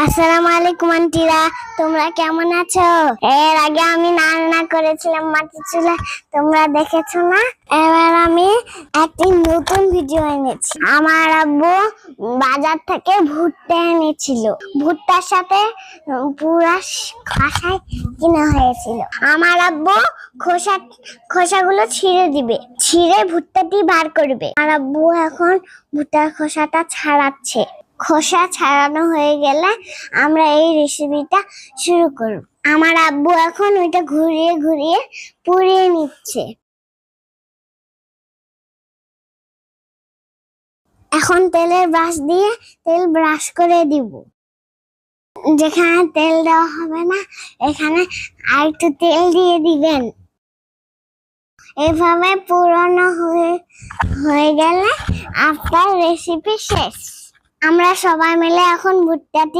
আসসালামু আলাইকুম আন্টিরা, তোমরা কেমন আছো? এর আগে আমি রান্না করেছিলাম মাটির চুলা, তোমরা দেখেছো না? এবার আমি একটি নতুন ভিডিও এনেছি। আমার আব্বু বাজার থেকে ভুট্টা এনেছিল, ভুট্টার সাথে পুরা খোসা কিনা হয়েছিল। আমার আব্বু খোসাগুলো ছিঁড়ে দিবে, ছিঁড়ে ভুট্টাটি বার করবে। আমার আব্বু এখন ভুট্টার খোসাটা ছাড়াচ্ছে। খোসা ছাড়ানো হয়ে গেলে আমরা এই রেসিপিটা শুরু করব। আমার আব্বু এখন ওইটা ঘুরিয়ে ঘুরিয়ে পুড়িয়ে নিচ্ছে। এখন তেলের ব্রাশ দিয়ে তেল ব্রাশ করে দিব। যেখানে তেল দেওয়া হবে না এখানে আরেকটু তেল দিয়ে দিবেন। এভাবে পুরানো হয়ে গেলে আপনার রেসিপি শেষ। আমরা সবাই মিলে এখন ভুট্টাটি